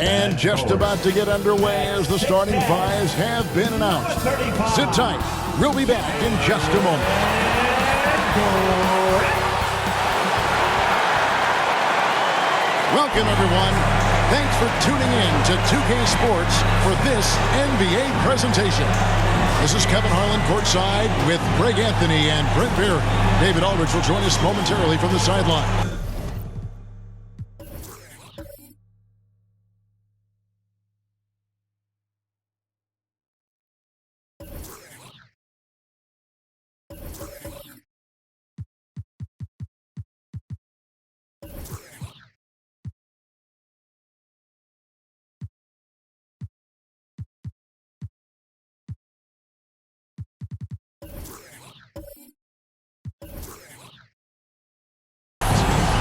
And just about to get underway as the starting fives have been announced. Sit tight. We'll be back in just a moment. Welcome, everyone. Thanks for tuning in to 2K Sports for this NBA presentation. This is Kevin Harlan courtside with Greg Anthony and Brent Barry. David Aldridge will join us momentarily from the sideline.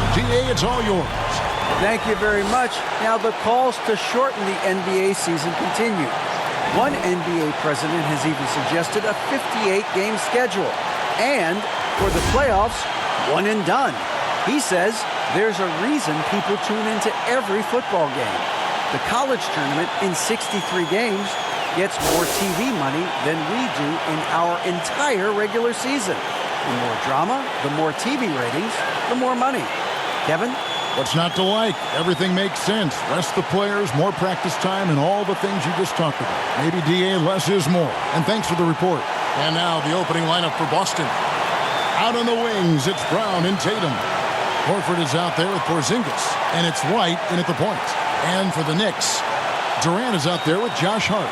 GA, it's all yours. Thank you very much. Now the calls to shorten the NBA season continue. One NBA president has even suggested a 58-game schedule. And for the playoffs, one and done. He says there's a reason people tune into every football game. The college tournament in 63 games gets more TV money than we do in our entire regular season. The more drama, the more TV ratings, the more money. Kevin? What's not to like? Everything makes sense. Rest the players, more practice time, and all the things you just talked about. Maybe, DA, less is more. And thanks for the report. And now the opening lineup for Boston. Out on the wings, it's Brown and Tatum. Horford is out there with Porzingis. And it's White in at the point. And for the Knicks, Durant is out there with Josh Hart.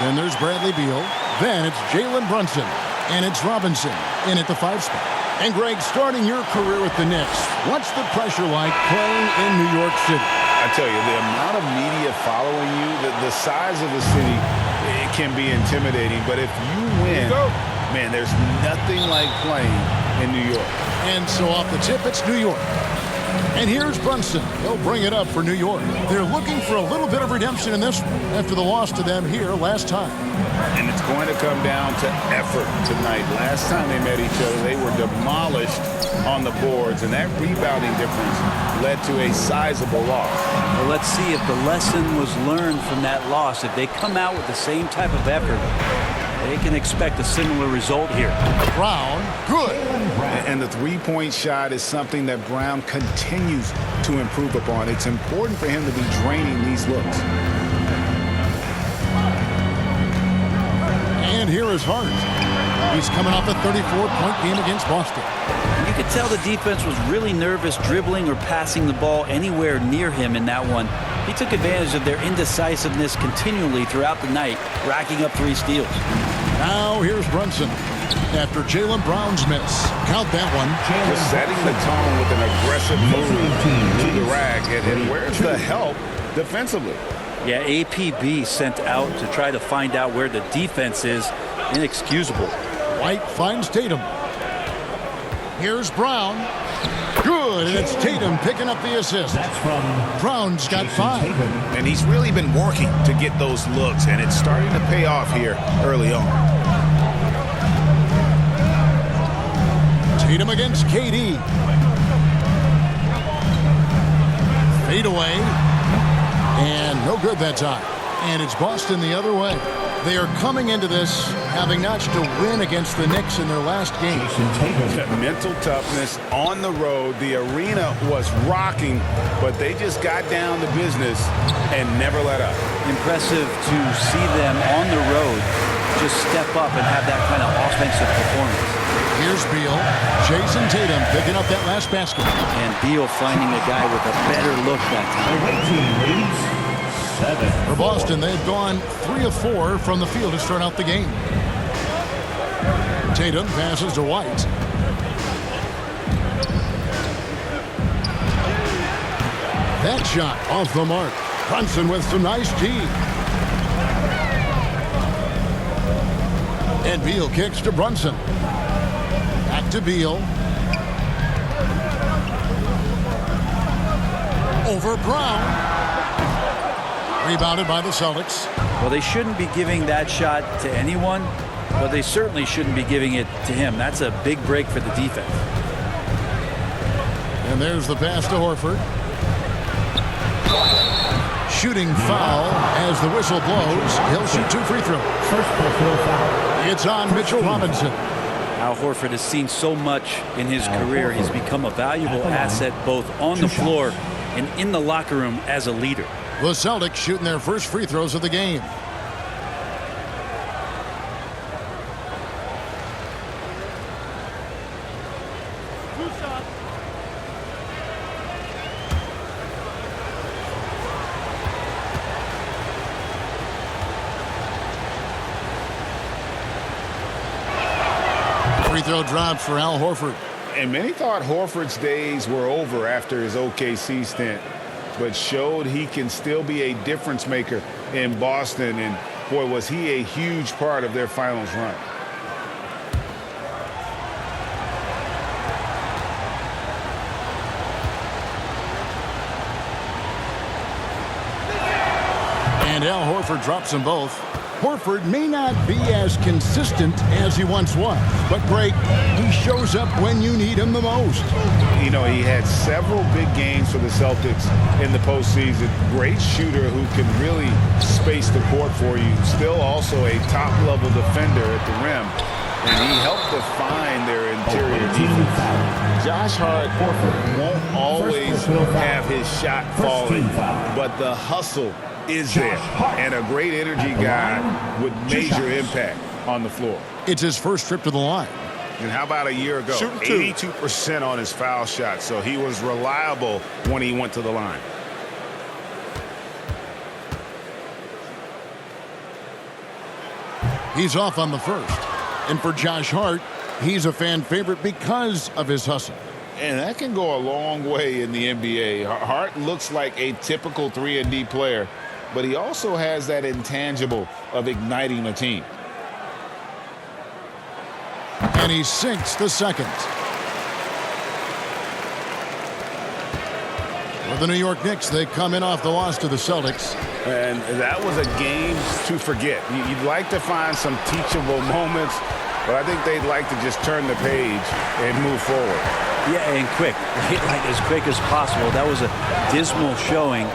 Then there's Bradley Beal. Then it's Jalen Brunson. And it's Robinson in at the 5 spot. And Greg, starting your career with the Knicks, what's the pressure like playing in New York City? I tell you, the amount of media following you, the size of the city, it can be intimidating. But if you win, man, there's nothing like playing in New York. And so off the tip, it's New York. And here's Brunson. He'll bring it up for New York. They're looking for a little bit of redemption in this one after the loss to them here last time. And it's going to come down to effort tonight. Last time they met each other, they were demolished on the boards, and that rebounding difference led to a sizable loss. Well, let's see if the lesson was learned from that loss. If they come out with the same type of effort, they can expect a similar result here. Brown, good. And the three-point shot is something that Brown continues to improve upon. It's important for him to be draining these looks. And here is Hart. He's coming off a 34-point game against Boston. You could tell the defense was really nervous dribbling or passing the ball anywhere near him in that one. He took advantage of their indecisiveness continually throughout the night, racking up 3 steals. Now here's Brunson after Jaylen Brown's miss. Count that one. Just setting the tone with an aggressive move to the rack. And where's the help defensively? Yeah, APB sent out to try to find out where the defense is. Inexcusable. White finds Tatum. Here's Brown. Good, and it's Tatum picking up the assist. Brown's got 5. And he's really been working to get those looks, and it's starting to pay off here early on. Tatum against KD. Fade away. And no good that time. And it's Boston the other way. They are coming into this having notched a win against the Knicks in their last game. Mental toughness on the road. The arena was rocking, but they just got down to business and never let up. Impressive to see them on the road just step up and have that kind of offensive performance. Here's Beal. Jason Tatum picking up that last basket. And Beal finding a guy with a better look that time. For Boston, they've gone 3 of 4 from the field to start out the game. Tatum passes to White. That shot off the mark. Brunson with some nice D. And Beal kicks to Brunson. Back to Beal. Over Brown. Rebounded by the Celtics. Well, they shouldn't be giving that shot to anyone, but they certainly shouldn't be giving it to him. That's a big break for the defense. And there's the pass to Horford. shooting foul as the whistle blows. He'll shoot 2 free throws. First personal foul. It's on Mitchell Robinson. Al Horford has seen so much in his career. He's become a valuable asset both on the floor and in the locker room as a leader. The Celtics shooting their first free throws of the game. Free throw drops for Al Horford. And many thought Horford's days were over after his OKC stint, but showed he can still be a difference maker in Boston. And boy, was he a huge part of their finals run. And Al Horford drops them both. Horford may not be as consistent as he once was, but Greg, he shows up when you need him the most. You know, he had several big games for the Celtics in the postseason. Great shooter who can really space the court for you. Still also a top-level defender at the rim. And he helped define their interior defense. Josh Hart won't always have his shot falling, but the hustle is there. And a great energy guy with major impact on the floor. It's his first trip to the line. And how about a year ago? 82% on his foul shot, so he was reliable when he went to the line. He's off on the first. And for Josh Hart, he's a fan favorite because of his hustle. And that can go a long way in the NBA. Hart looks like a typical 3-and-D player, but he also has that intangible of igniting a team. And he sinks the second. For the New York Knicks, they come in off the loss to the Celtics. And that was a game to forget. You'd like to find some teachable moments, but I think they'd like to just turn the page and move forward. Yeah, and quick, like as quick as possible. That was a dismal showing,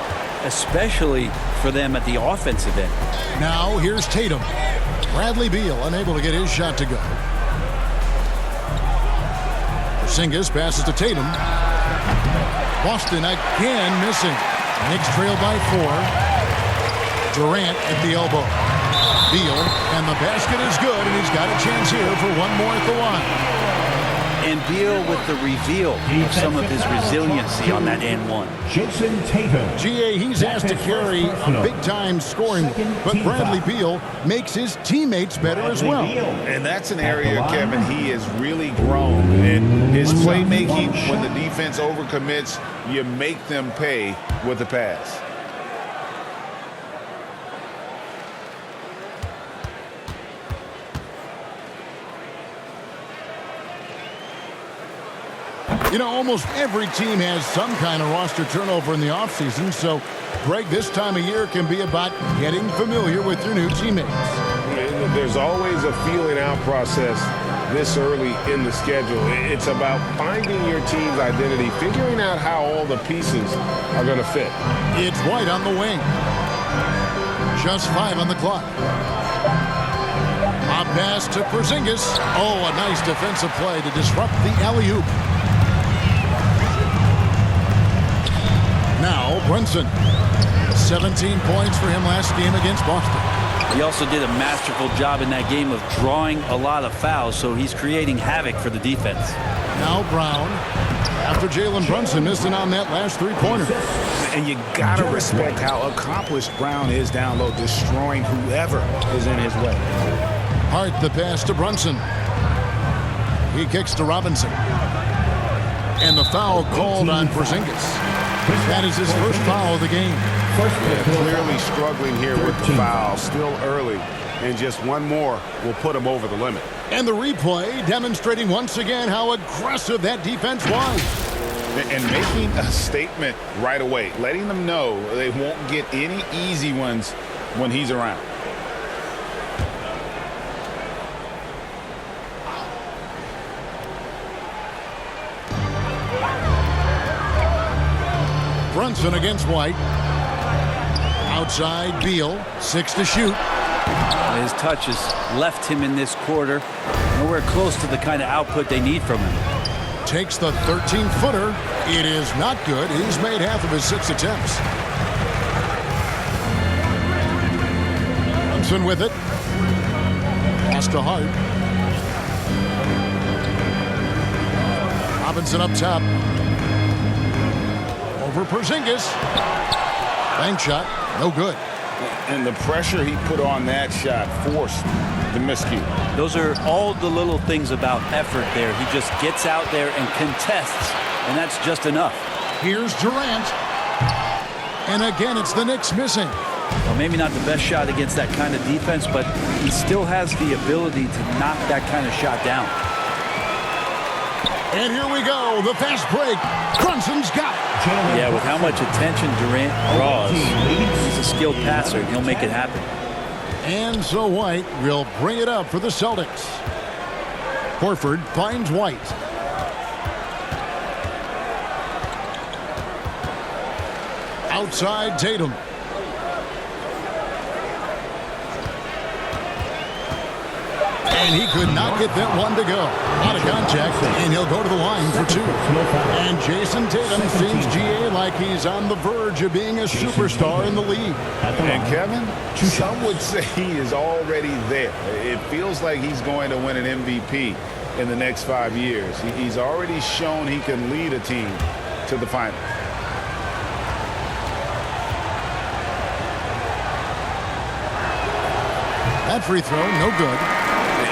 especially for them at the offensive end. Now here's Tatum. Bradley Beal unable to get his shot to go. Porzingis passes to Tatum. Boston again missing. Knicks trail by 4. Durant at the elbow. Beal, and the basket is good, and he's got a chance here for one more at the line. And Beal with the reveal of some of his resiliency on that and one. Jason Tatum. GA, he's asked to carry a big-time scoring, but Bradley Beal makes his teammates better as well. And that's an area, Kevin, he has really grown. And his playmaking, when the defense overcommits, you make them pay with the pass. You know, almost every team has some kind of roster turnover in the offseason, so, Greg, this time of year can be about getting familiar with your new teammates. There's always a feeling out process this early in the schedule. It's about finding your team's identity, figuring out how all the pieces are going to fit. It's White on the wing. Just 5 on the clock. A pass to Porzingis. Oh, a nice defensive play to disrupt the alley-oop. Now, Brunson. 17 points for him last game against Boston. He also did a masterful job in that game of drawing a lot of fouls, so he's creating havoc for the defense. Now Brown, after Jalen Brunson missing on that last three-pointer. And you got to respect how accomplished Brown is down low, destroying whoever is in his way. Hart the pass to Brunson. He kicks to Robinson. And the foul called on Porzingis. That is his first foul of the game. Clearly struggling here with the foul, still early, and just one more will put him over the limit. And the replay demonstrating once again how aggressive that defense was. And making a statement right away, letting them know they won't get any easy ones when he's around. Brunson against White. Outside, Beal. 6 to shoot. His touch has left him in this quarter. Nowhere close to the kind of output they need from him. Takes the 13-footer. It is not good. He's made half of his 6 attempts. Thompson with it. Pass to Hart. Robinson up top. Over Porzingis. Bank shot. No good. And the pressure he put on that shot forced the miscue. Those are all the little things about effort there. He just gets out there and contests, and that's just enough. Here's Durant. And again, it's the Knicks missing. Well, maybe not the best shot against that kind of defense, but he still has the ability to knock that kind of shot down. And here we go, the fast break. Brunson's got it. Yeah, with how much attention Durant draws, he's a skilled passer, and he'll make it happen. And so White will bring it up for the Celtics. Horford finds White. Outside Tatum. And he could not get that one to go. Out of contact, and he'll go to the line for 2. And Jason Tatum seems, GA, like he's on the verge of being a superstar in the league. And Kevin, some would say he is already there. It feels like he's going to win an MVP in the next 5 years. He's already shown he can lead a team to the final. That free throw, no good.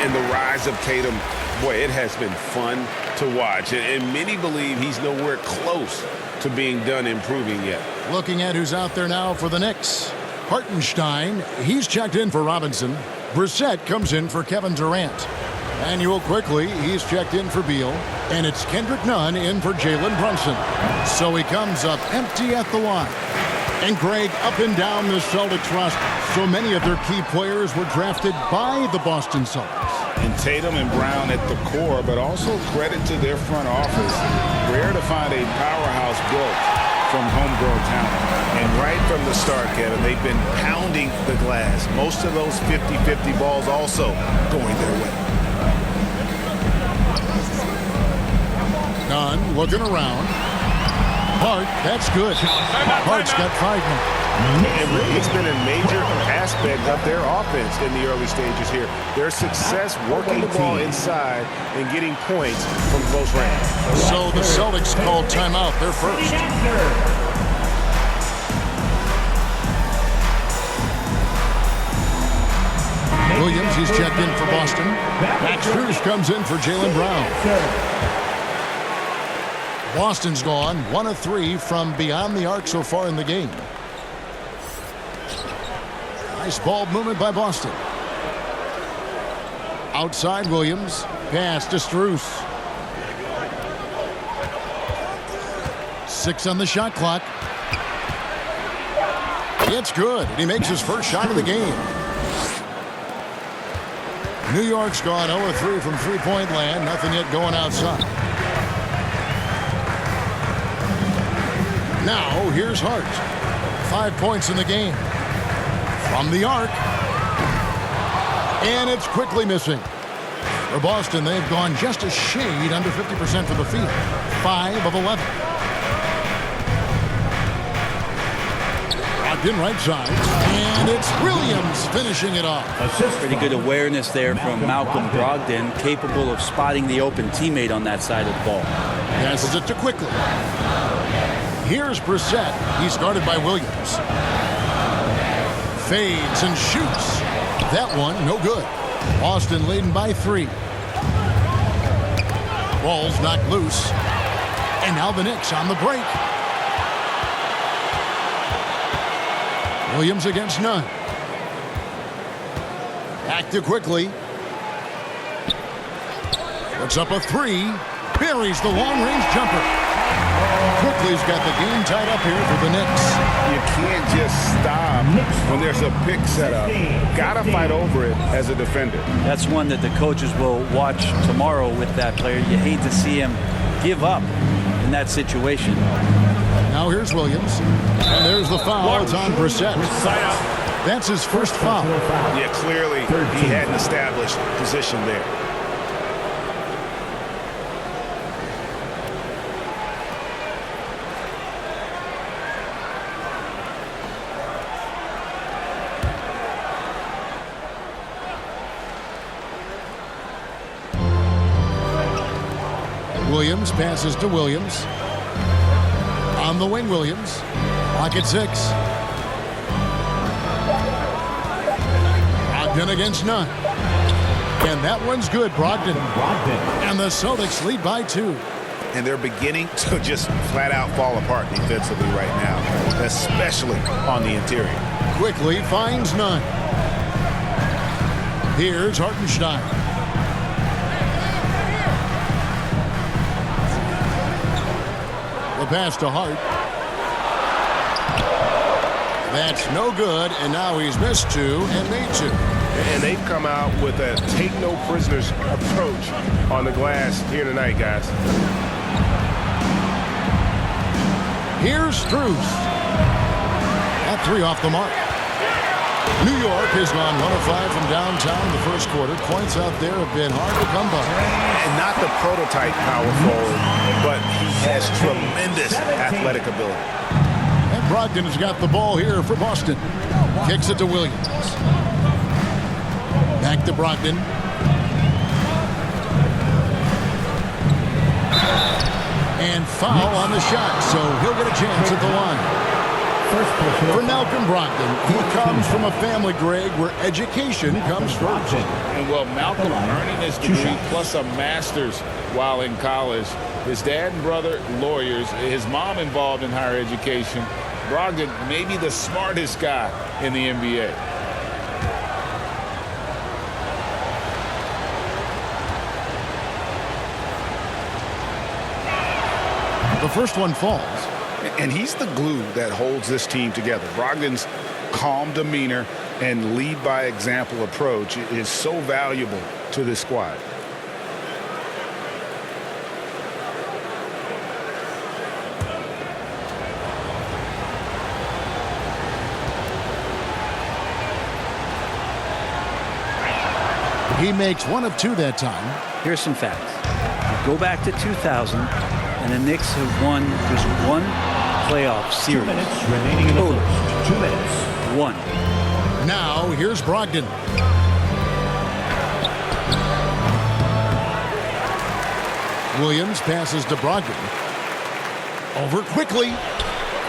And the rise of Tatum, boy, it has been fun to watch. And many believe he's nowhere close to being done improving yet. Looking at who's out there now for the Knicks. Hartenstein, he's checked in for Robinson. Brissett comes in for Kevin Durant. Manuel quickly, he's checked in for Beal. And it's Kendrick Nunn in for Jalen Brunson. So he comes up empty at the line. And Greg, up and down the Celtics roster, so many of their key players were drafted by the Boston Celtics. And Tatum and Brown at the core, but also credit to their front office. Rare to find a powerhouse built from homegrown talent. And right from the start, Kevin, they've been pounding the glass. Most of those 50-50 balls also going their way. Nunn looking around. Hart, that's good. Hart's got 5 now. And really, it's been a major aspect of their offense in the early stages here. Their success working the ball inside and getting points from close range. So the Celtics called timeout. They're first. Williams, he's checked in for Boston. Max Strus comes in for Jaylen Brown. Boston's gone 1 of 3 from beyond the arc so far in the game. Nice ball movement by Boston. Outside Williams. Pass to Strus. 6 on the shot clock. It's good. And he makes his first shot of the game. New York's gone 0 of 3 from three-point land. Nothing yet going outside. Now, here's Hart. 5 points in the game. From the arc. And it's quickly missing. For Boston, they've gone just a shade under 50% from the field. 5 of 11. Locked in right side. And it's Williams finishing it off. Pretty good awareness there from Malcolm Brogdon, capable of spotting the open teammate on that side of the ball. Passes it to quickly. Here's Brissett. He's guarded by Williams. Fades and shoots. That one, no good. Boston leading by 3. Ball's knocked loose. And now the Knicks on the break. Williams against Nunn. Back to quickly. Puts up a 3. Buries the long-range jumper. Quickly's got the game tied up here for the Knicks. You can't just stop when there's a pick set up. Gotta fight over it as a defender. That's one that the coaches will watch tomorrow with that player. You hate to see him give up in that situation. Now here's Williams. And there's the foul. It's on Brissett. That's his first foul. Yeah, clearly he had an established position there. Williams passes to Williams. On the wing, Williams. Clock at 6. Brogdon against none. And that one's good, Brogdon. And the Celtics lead by 2. And they're beginning to just flat out fall apart defensively right now, especially on the interior. Quickly finds none. Here's Hartenstein. The pass to Hart. That's no good, and now he's missed 2 and made 2. And they've come out with a take-no-prisoners approach on the glass here tonight, guys. Here's Strus. At 3 off the mark. New York has gone 1 of 5 from downtown in the first quarter. Points out there have been hard to come by. And not the prototype power forward, but he has tremendous athletic ability. And Brogdon has got the ball here for Boston. Kicks it to Williams. Back to Brogdon. And foul on the shot, so he'll get a chance at the line. For Malcolm Brogdon, he comes from a family, Greg, where education comes first. And well, Malcolm earning his degree plus a master's while in college. His dad and brother, lawyers. His mom involved in higher education. Brogdon may be the smartest guy in the NBA. The first one falls. And he's the glue that holds this team together. Brogdon's calm demeanor and lead by example approach is so valuable to this squad. He makes 1 of 2 that time. Here's some facts. Go back to 2000, and the Knicks have won just 1 playoff series. 2 minutes remaining in the first. 2 minutes. 1. Now, here's Brogdon. Williams passes to Brogdon. Over quickly.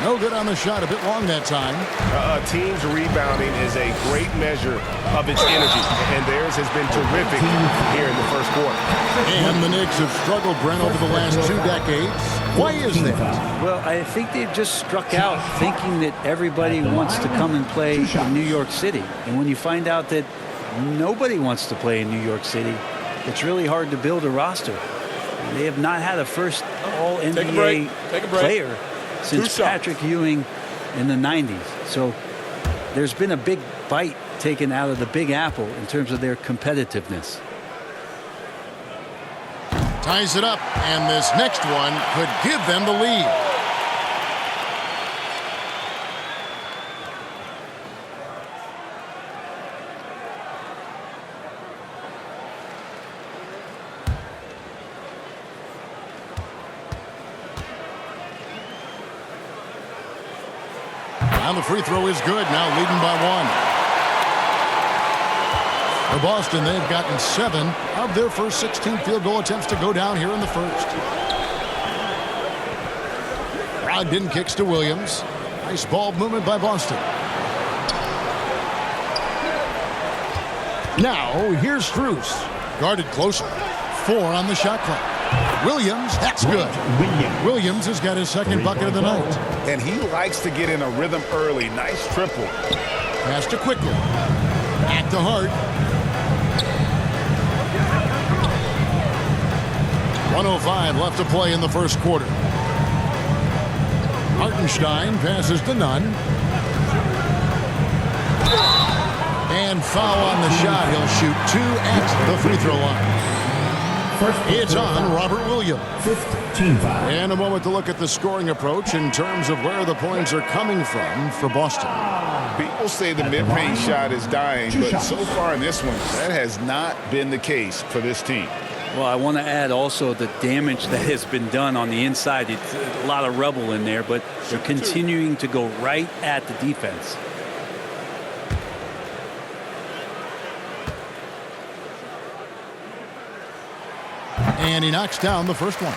No good on the shot. A bit long that time. A team's rebounding is a great measure of its energy, and theirs has been terrific here in the first quarter. And the Knicks have struggled, Brent, over the last 2 decades. Why is that? Well, I think they've just struck out thinking that everybody wants to come and play in New York City. And when you find out that nobody wants to play in New York City, it's really hard to build a roster. They have not had a first All-NBA player since Patrick Ewing in the 90s. So there's been a big bite taken out of the Big Apple in terms of their competitiveness. Ties it up, and this next one could give them the lead. And the free throw is good, now leading by 1. For Boston, they've gotten 7 of their first 16 field goal attempts to go down here in the first. Brogdon kicks to Williams. Nice ball movement by Boston. Now, here's Strus. Guarded closer. 4 on the shot clock. Williams, that's good. Williams has got his second bucket of the night. And he likes to get in a rhythm early. Nice triple. Pass to quickly. Back to Hart. 1:05 left to play in the first quarter. Hartenstein passes to Nunn. And foul on the shot. He'll shoot 2 at the free throw line. It's on Robert Williams. 15-5. And a moment to look at the scoring approach in terms of where the points are coming from for Boston. People say the mid-range shot is dying, but so far in this one, that has not been the case for this team. Well, I want to add also the damage that has been done on the inside. It's a lot of rubble in there, but they're continuing to go right at the defense. And he knocks down the first one.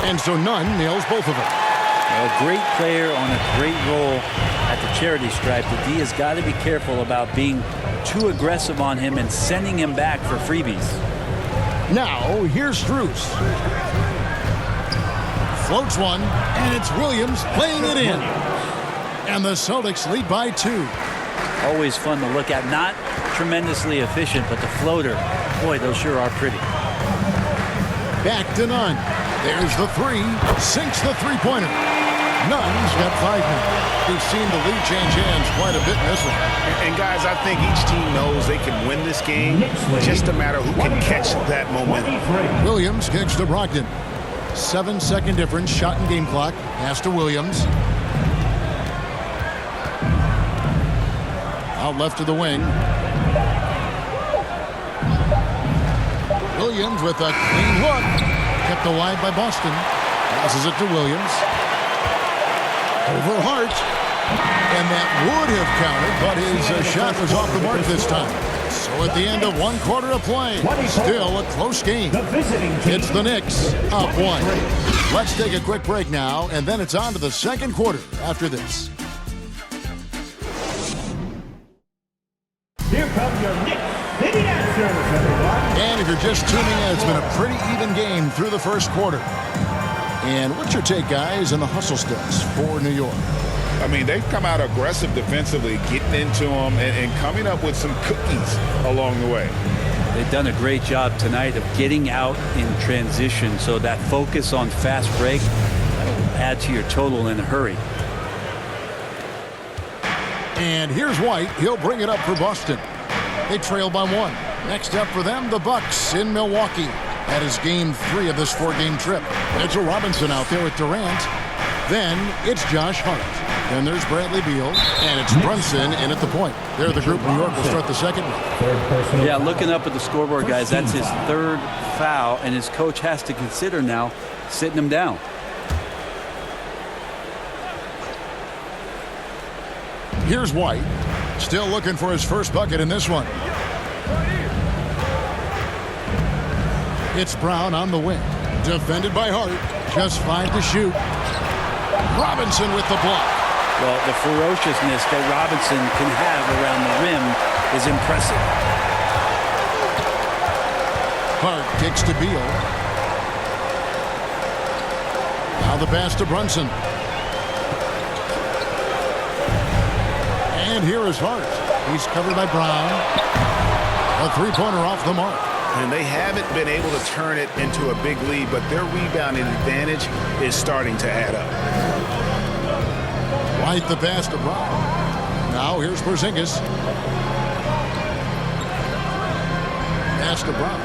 And so none nails both of them. A great player on a great role at the charity stripe. The D has got to be careful about being too aggressive on him and sending him back for freebies. Now, here's Strus. Floats one, and it's Williams playing it in. And the Celtics lead by 2. Always fun to look at. Not tremendously efficient, but the floater, boy, those sure are pretty. Back to Nunn. There's the 3. Sinks the three-pointer. Nunn's got 5 now. We've seen the lead change hands quite a bit in this one. And guys, I think each team knows they can win this game. Just a matter who can catch that momentum. Williams kicks to Brogdon. 7-second difference. Shot and game clock. Pass to Williams. Out left to the wing. Williams with a clean look. Kept alive by Boston. Passes it to Williams. Over Hart. And that would have counted, but his shot was off the mark this time. So at the end of 1 quarter of play, still a close game. It's the Knicks up 1. Let's take a quick break now, and then it's on to the second quarter after this. Here comes your Knicks City Answers, everyone. And if you're just tuning in, it's been a pretty even game through the first quarter. And what's your take, guys, on the hustle steps for New York? I mean, they've come out aggressive defensively, getting into them and coming up with some cookies along the way. They've done a great job tonight of getting out in transition, so that focus on fast break will add to your total in a hurry. And here's White. He'll bring it up for Boston. They trail by 1. Next up for them, the Bucks in Milwaukee. That is game 3 of this 4-game trip. Mitchell Robinson out there with Durant. Then it's Josh Hart. Then there's Bradley Beal. And it's Brunson in at the point. They're the group New York will start the second one. Yeah, looking up at the scoreboard, guys, that's his 3rd foul, and his coach has to consider now sitting him down. Here's White. Still looking for his first bucket in this one. It's Brown on the wing. Defended by Hart. Just 5 to shoot. Robinson with the block. Well, the ferociousness that Robinson can have around the rim is impressive. Hart kicks to Beal. Now the pass to Brunson. And here is Hart. He's covered by Brown. A three-pointer off the mark. And they haven't been able to turn it into a big lead, but their rebounding advantage is starting to add up. White the pass to Brown. Now here's Porzingis. Pass to Brown.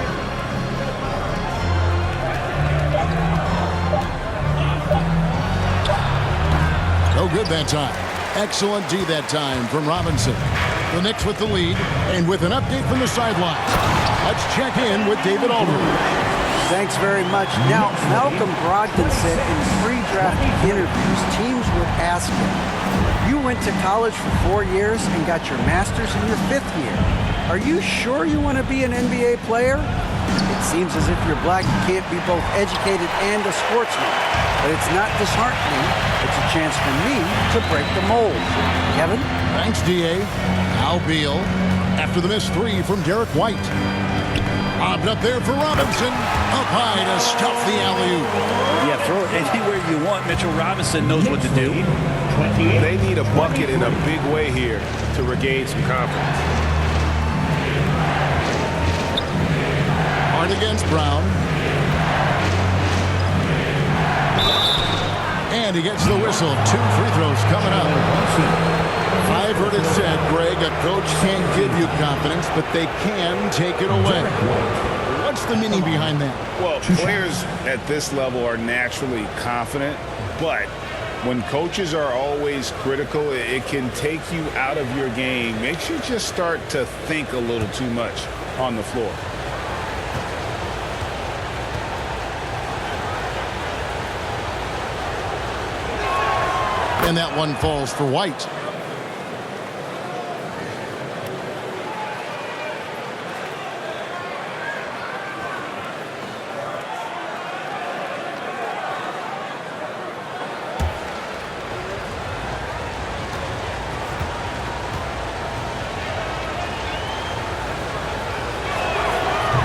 No good that time. Excellent D that time from Robinson. The Knicks with the lead, and with an update from the sidelines. Let's check in with David Aldridge. Thanks very much. Now, Malcolm Brogdon said in pre-draft interviews, teams would ask him, you went to college for 4 years and got your master's in your 5th year. Are you sure you want to be an NBA player? It seems as if you're black, you can't be both educated and a sportsman. But it's not disheartening. It's a chance for me to break the mold. Kevin? Thanks, D.A. Now Beal. After the missed 3 from Derek White. Lobbed up there for Robinson. Up high to stuff the alley-oop. Yeah, throw it anywhere you want. Mitchell Robinson knows what to do. They need a bucket in a big way here to regain some confidence. Hard against Brown. And he gets the whistle. 2 free throws coming up. I've heard it said, Greg, a coach can't give you confidence, but they can take it away. What's the meaning behind that? Well, players at this level are naturally confident, but when coaches are always critical, it can take you out of your game. Makes you just start to think a little too much on the floor. And that one falls for White.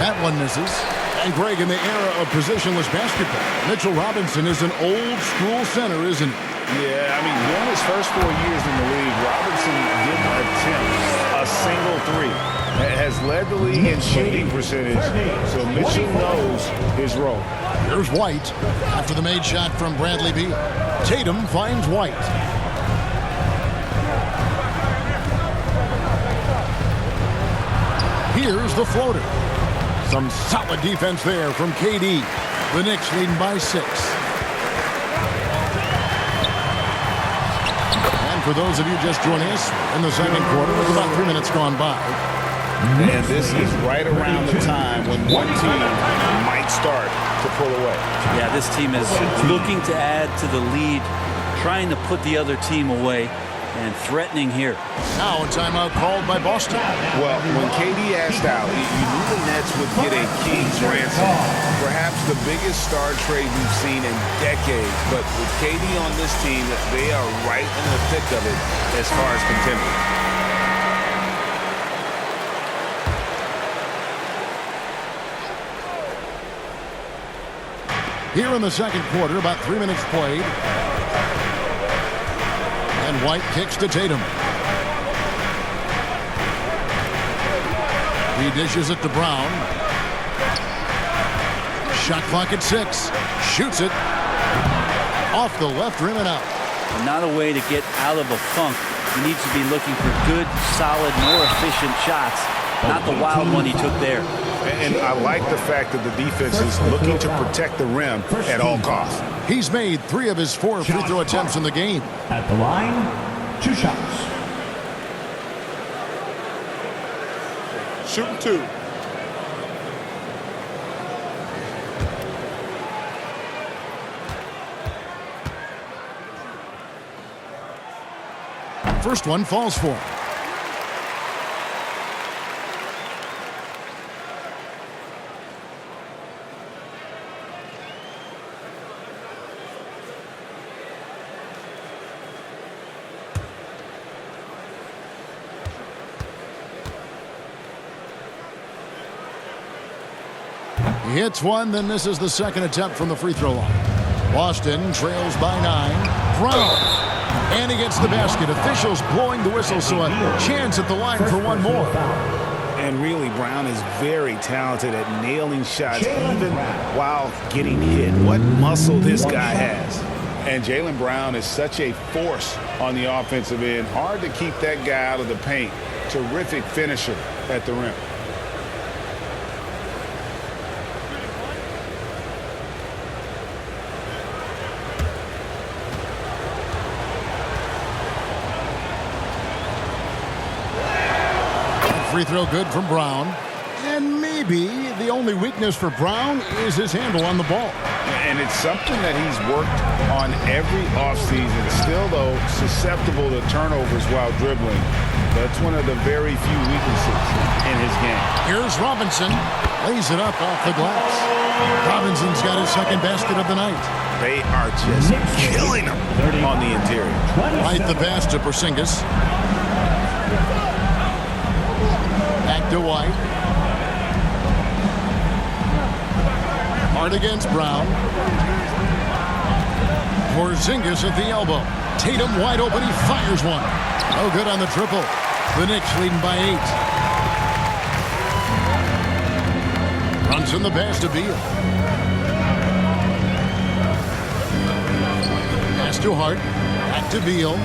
That one misses. And Greg, in the era of positionless basketball, Mitchell Robinson is an old-school center, isn't he? Yeah, I mean, during his first 4 years in the league, Robinson didn't attempt a single three. Has led the league in shooting percentage, so Mitchell knows his role. Here's White after the made shot from Bradley Beal. Tatum finds White. Here's the floater. Some solid defense there from KD. The Knicks leading by 6. And for those of you just joining us, in the second quarter, with about 3 minutes gone by. And this is right around the time when one team might start to pull away. Yeah, this team is looking to add to the lead, trying to put the other team away, and threatening here. Now a timeout called by Boston. Well, when KD asked out, you knew the Nets would get a king's ransom. Perhaps the biggest star trade we've seen in decades. But with KD on this team, they are right in the thick of it as far as contending. Here in the second quarter, about 3 minutes played. And White kicks to Tatum. He dishes it to Brown. Shot clock at 6. Shoots it. Off the left rim and out. Not a way to get out of a funk. He needs to be looking for good, solid, more efficient shots. Not the wild one he took there. And I like the fact that the defense is looking to protect the rim at all costs. He's made 3 of his 4 free throw attempts in the game. At the line, 2 shots. Shooting 2. First one falls for him. He hits one, then misses the second attempt from the free throw line. Boston trails by 9. Brown. And he gets the basket. Officials blowing the whistle, so a chance at the line for one more. And really, Brown is very talented at nailing shots, even while getting hit. What muscle this guy has. And Jaylen Brown is such a force on the offensive end. Hard to keep that guy out of the paint. Terrific finisher at the rim. Free throw good from Brown. And maybe the only weakness for Brown is his handle on the ball. And it's something that he's worked on every offseason. Still, though, susceptible to turnovers while dribbling. That's one of the very few weaknesses in his game. Here's Robinson. Lays it up off the glass. Robinson's got his second basket of the night. They are just killing him on the interior. Right the pass to Porzingis. Back to White. Hard against Brown. Porzingis at the elbow. Tatum wide open. He fires one. No good on the triple. The Knicks leading by 8. Brunson the pass to Beal. Pass to Hart. Back to Beal.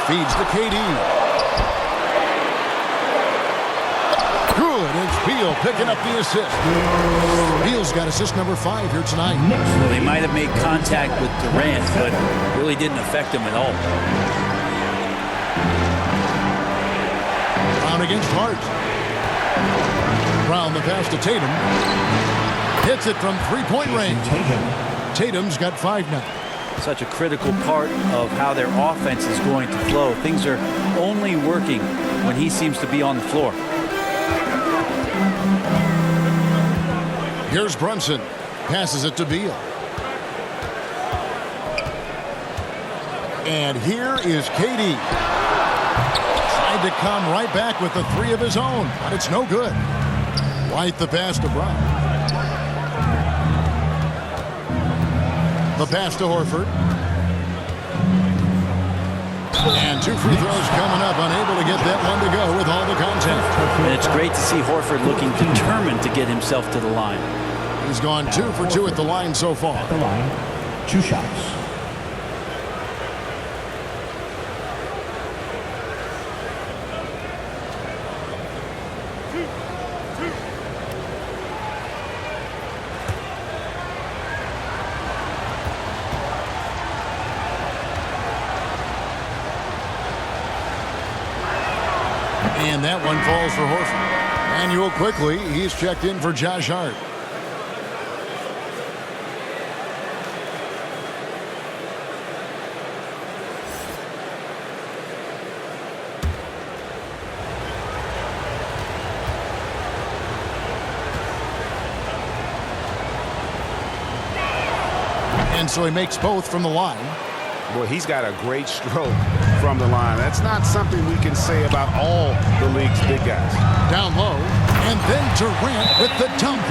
Feeds to KD. Good. It's Beal picking up the assist. Beal's got assist number 5 here tonight. Well, they might have made contact with Durant, but really didn't affect him at all. Brown against Hart. Brown the pass to Tatum. Hits it from three-point range. Tatum's got 5 now. Such a critical part of how their offense is going to flow. Things are only working when he seems to be on the floor. Here's Brunson. Passes it to Beal. And here is KD. Tried to come right back with the 3 of his own, but it's no good. White the pass to Brown. The pass to Horford. And 2 free throws coming up, unable to get that one to go with all the contact. And it's great to see Horford looking determined to get himself to the line. He's gone 2 for 2 at the line so far. At the line, 2 shots. And that one falls for Horford. Manuel quickly, he's checked in for Josh Hart. And so he makes both from the line. Boy, he's got a great stroke from the line. That's not something we can say about all the league's big guys. Down low, and then Durant with the dunk. I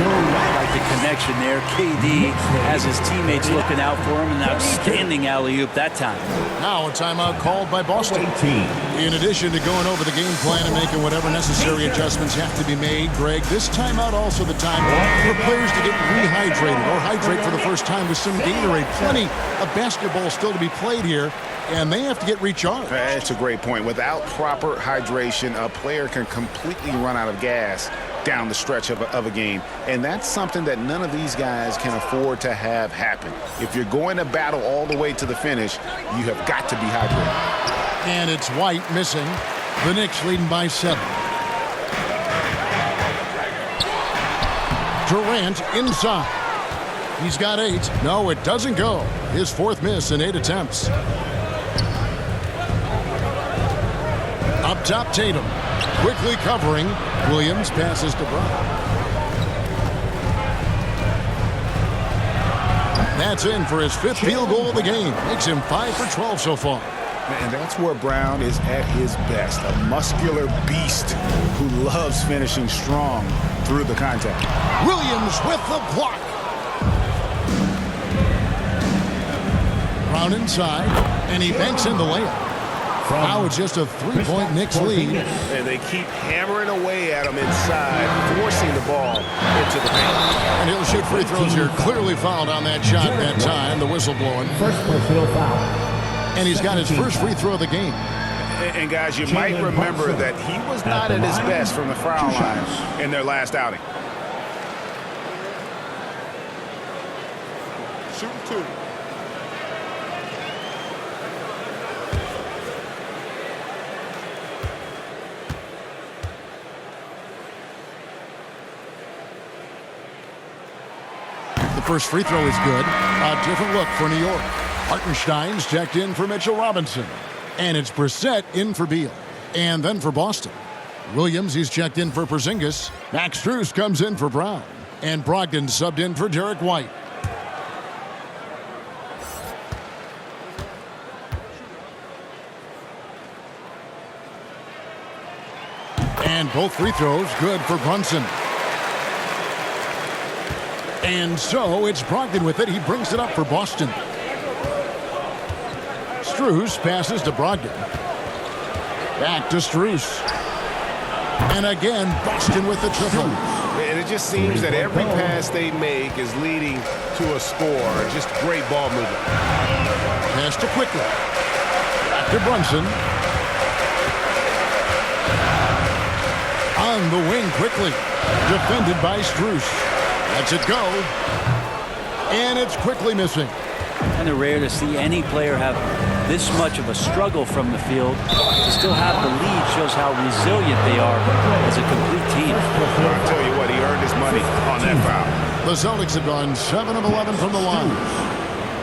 like the connection there. KD has his teammates looking out for him. An outstanding alley-oop that time. Now a timeout called by Boston. 18. In addition to going over the game plan and making whatever necessary adjustments have to be made, Greg, this timeout also the time for players to get rehydrated or hydrate for the first time with some Gatorade. Plenty of basketball still to be played here, and they have to get recharged. That's a great point. Without proper hydration, a player can completely run out of gas down the stretch of a game. And that's something that none of these guys can afford to have happen. If you're going to battle all the way to the finish, you have got to be hydrated. And it's White missing. The Knicks leading by 7. Durant inside. He's got 8. No, it doesn't go. His 4th miss in 8 attempts. Up top, Tatum. Quickly covering. Williams passes to Brown. That's in for his 5th field goal of the game. Makes him 5 for 12 so far. And that's where Brown is at his best. A muscular beast who loves finishing strong through the contact. Williams with the block. Brown inside, and he banks in the layup. Now it's just a 3-point Knicks lead. And they keep hammering away at him inside, forcing the ball into the paint. And he'll shoot free throws here. Clearly fouled on that shot that time. The whistle blowing. First personal foul. And he's got his first free throw of the game. And guys, you might remember that he was not at his best from the foul line in their last outing. Shooting 2. The first free throw is good. A different look for New York. Hartenstein's checked in for Mitchell Robinson. And it's Brissett in for Beal. And then for Boston. Williams, he's checked in for Porzingis. Max Strus comes in for Brown. And Brogdon subbed in for Derek White. And both free throws good for Brunson. And so it's Brogdon with it. He brings it up for Boston. Strus passes to Brogdon. Back to Strus. And again, Boston with the triple. And it just seems that every pass they make is leading to a score. Just great ball movement. Pass to Quickly. Back to Brunson. On the wing Quickly. Defended by Strus. Lets it go. And it's Quickly missing. Kind of rare to see any player have this much of a struggle from the field. To still have the lead shows how resilient they are as a complete team. I'll tell you what, he earned his money on that foul. The Celtics have gone 7 of 11 from the line.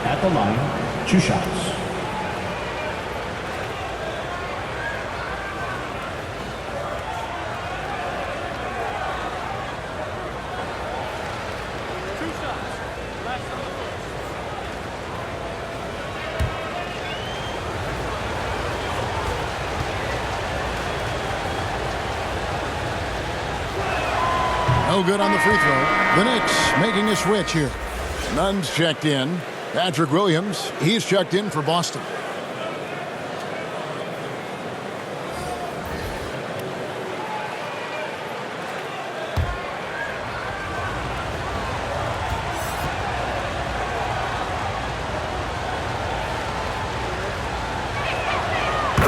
At the line, 2 shots. No good on the free throw. The Knicks making a switch here. Nunn's checked in. Patrick Williams, he's checked in for Boston.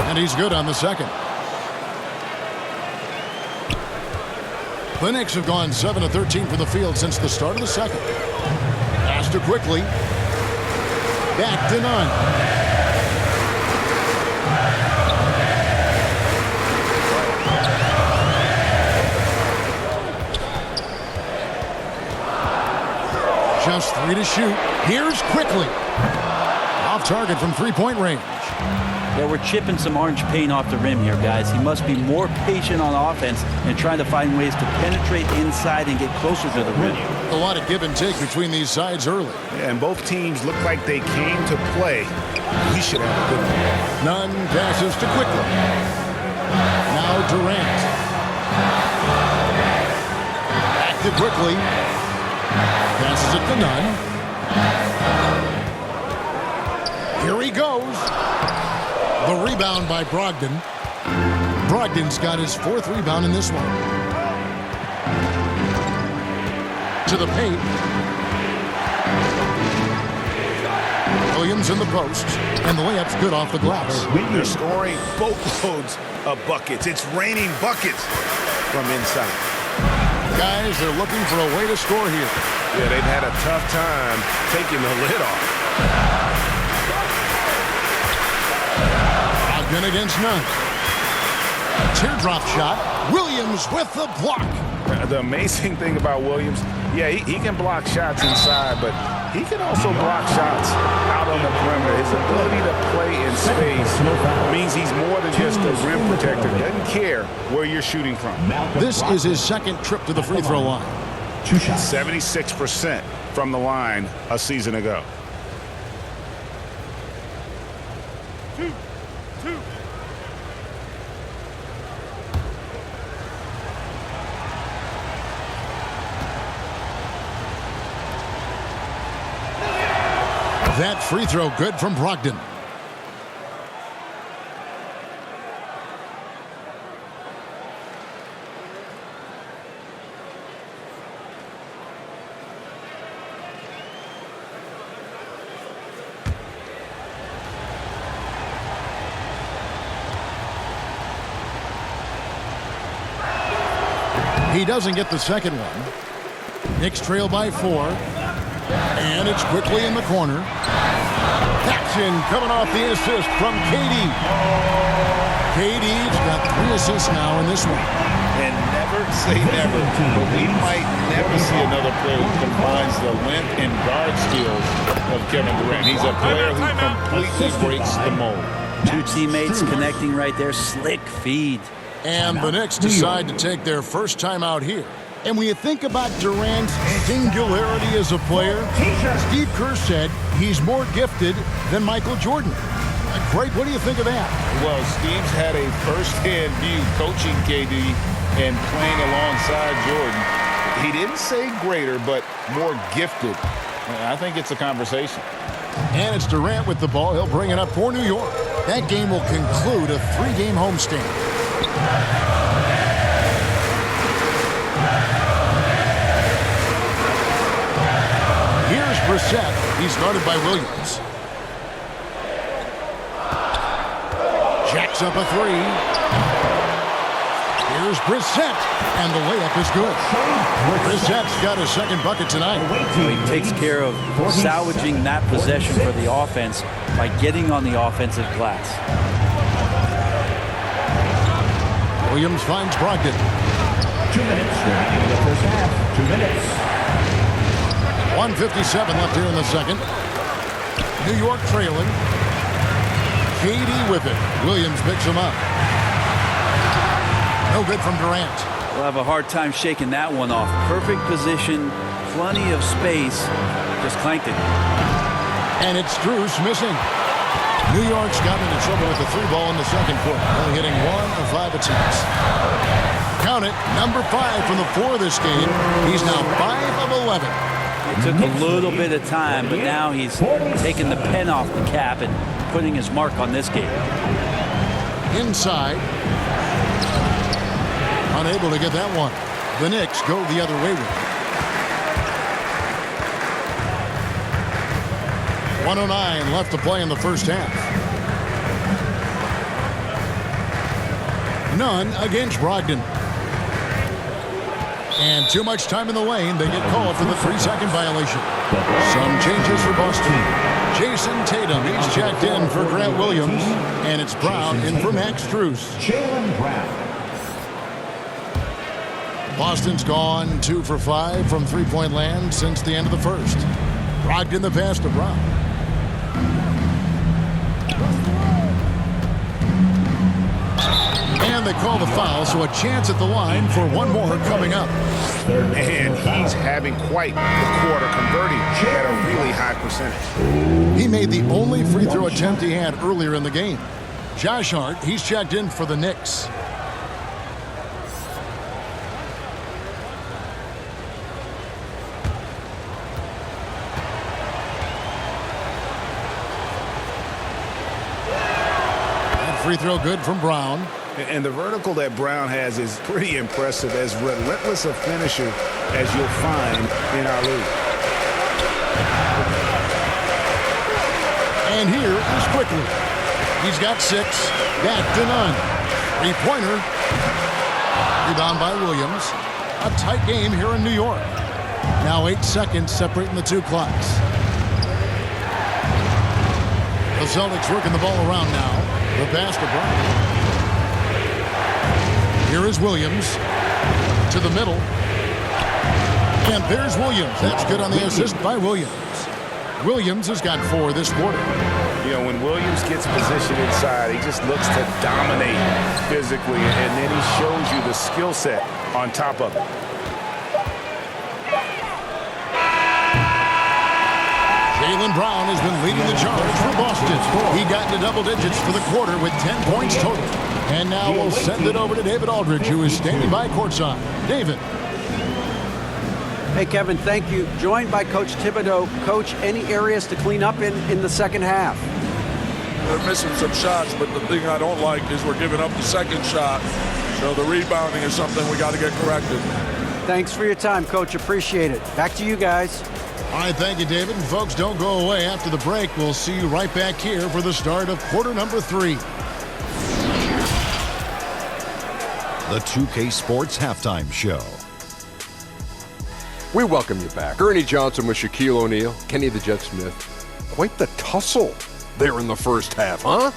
And he's good on the second. The Knicks have gone 7 of 13 from the field since the start of the second. Pass to Quickly. Back to Nunn. Just 3 to shoot. Here's Quickly. Off target from three-point range. Yeah, we're chipping some orange paint off the rim here, guys. He must be more patient on offense and trying to find ways to penetrate inside and get closer to the rim. A lot of give and take between these sides early. Yeah, and both teams look like they came to play. We should have a good one. Nunn passes to Quickly. Now Durant. Back to Quickly. Passes it to Nunn. Here he goes. The rebound by Brogdon. Brogdon's got his 4th rebound in this one. To the paint. Williams in the post. And the layup's good off the glass. They're scoring boatloads of buckets. It's raining buckets from inside. Guys, they're looking for a way to score here. Yeah, they've had a tough time taking the lid off. Brogdon against Nunn. Teardrop shot. Williams with the block. The amazing thing about Williams, yeah, he can block shots inside, but he can also block shots out on the perimeter. His ability to play in space means he's more than just a rim protector. Doesn't care where you're shooting from. This is his 2nd trip to the free throw line. 2 shots. 76% from the line a season ago. That free throw good from Brogdon. He doesn't get the second one. Knicks trail by 4. And it's Quickly in the corner. Paxson coming off the assist from KD. KD's got 3 assists now in this one. And never say never, but we might never see another player who combines the length and guard skills of Kevin Durant. He's a player who completely breaks the mold. 2 teammates connecting right there. Slick feed. And the Knicks decide to take their first time out here. And when you think about Durant's singularity as a player, Steve Kerr said he's more gifted than Michael Jordan. great. What do you think of that? Well, Steve's had a first-hand view coaching KD and playing alongside Jordan. He didn't say greater, but more gifted. I think it's a conversation. And it's Durant with the ball. He'll bring it up for New York. That game will conclude a 3-game homestand. Here's Brissett. He's guarded by Williams. Jacks up a 3. Here's Brissett, and the layup is good. Brissett's got a second bucket tonight. He takes care of salvaging that possession for the offense by getting on the offensive glass. Williams finds Brogdon. 2 minutes remaining in the first half. 2 minutes. 1:57 left here in the second. New York trailing. KD with it. Williams picks him up. No good from Durant. We'll have a hard time shaking that one off. Perfect position, plenty of space. Just clanked it. And it's Strus missing. New York's gotten into trouble with the 3 ball in the second quarter. Only hitting 1 of 5 attempts. Count it, number 5 from the 4 this game. He's now 5 of 11. It took a little bit of time, but now he's taking the pen off the cap and putting his mark on this game. Inside. Unable to get that one. The Knicks go the other way with it. 1:09 left to play in the first half. None against Brogdon. And too much time in the lane. They get called for the 3-second violation. Some changes for Boston. Jason Tatum, he's checked in for Grant Williams. And it's Brown in for Max Strus. Jaylen Brown. Boston's gone 2 for 5 from three-point land since the end of the first. Brogdon the pass to Brown. And they call the foul, so a chance at the line for one more coming up. And he's having quite the quarter, converting at a really high percentage. He made the only free throw attempt he had earlier in the game. Josh Hart, he's checked in for the Knicks. That free throw good from Brown. And the vertical that Brown has is pretty impressive, as relentless a finisher as you'll find in our league. And here is Quickly. He's got 6. Back to none. 3-pointer. Rebound by Williams. A tight game here in New York. Now 8 seconds separating the two clocks. The Celtics working the ball around now. The pass to Brown. Here is Williams to the middle. And there's Williams. That's good on the assist by Williams. Williams has got 4 this quarter. You know, when Williams gets positioned inside, he just looks to dominate physically, and then he shows you the skill set on top of it. Jaylen Brown has been leading the charge for Boston. He got into double digits for the quarter with 10 points total. And now we'll send it over to David Aldridge, who is standing by courtside. David. Hey, Kevin, thank you. Joined by Coach Thibodeau. Coach, any areas to clean up in the second half? They're missing some shots, but the thing I don't like is we're giving up the second shot. So the rebounding is something we got to get corrected. Thanks for your time, Coach. Appreciate it. Back to you guys. All right, thank you, David. And folks, don't go away. After the break, we'll see you right back here for the start of quarter number 3. The 2K Sports Halftime Show. We welcome you back. Ernie Johnson with Shaquille O'Neal, Kenny the Jet Smith. Quite the tussle there in the first half, huh?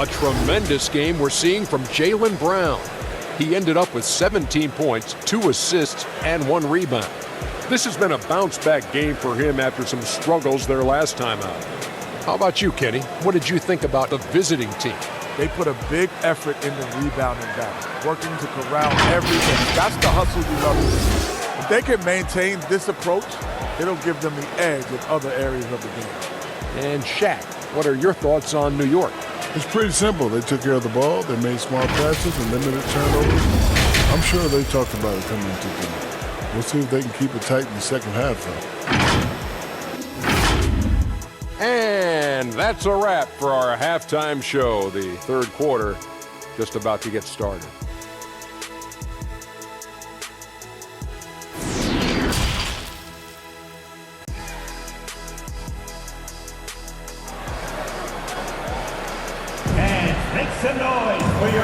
A tremendous game we're seeing from Jaylen Brown. He ended up with 17 points, 2 assists, and 1 rebound. This has been a bounce-back game for him after some struggles their last time out. How about you, Kenny? What did you think about the visiting team? They put a big effort in the rebounding battle, working to corral everything. That's the hustle you love to see. If they can maintain this approach, it'll give them the edge in other areas of the game. And Shaq, What are your thoughts on New York? It's pretty simple. They took care of the ball. They made smart passes and limited turnovers. I'm sure they talked about it coming into the game. We'll see if they can keep it tight in the second half, though. And that's a wrap for our halftime show. The third quarter just about to get started.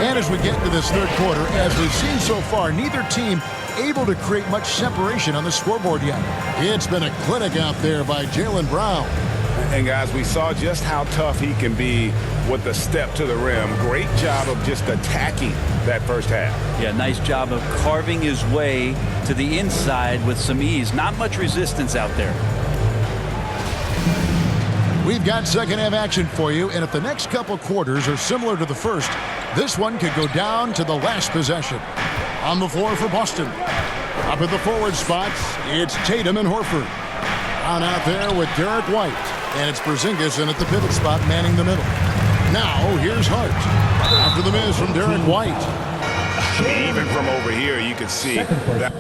And as we get into this third quarter, as we've seen so far, neither team able to create much separation on the scoreboard yet. It's been a clinic out there by Jaylen Brown. And guys, we saw just how tough he can be with the step to the rim. Great job of just attacking that first half. Yeah, nice job of carving his way to the inside with some ease. Not much resistance out there. We've got second half action for you, and if the next couple quarters are similar to the first, this one could go down to the last possession. On the floor for Boston. Up at the forward spots, it's Tatum and Horford. On out there with Derek White, and it's Porzingis in at the pivot spot manning the middle. Now, here's Hart. After the miss from Derek White. Even from over here, you can see that.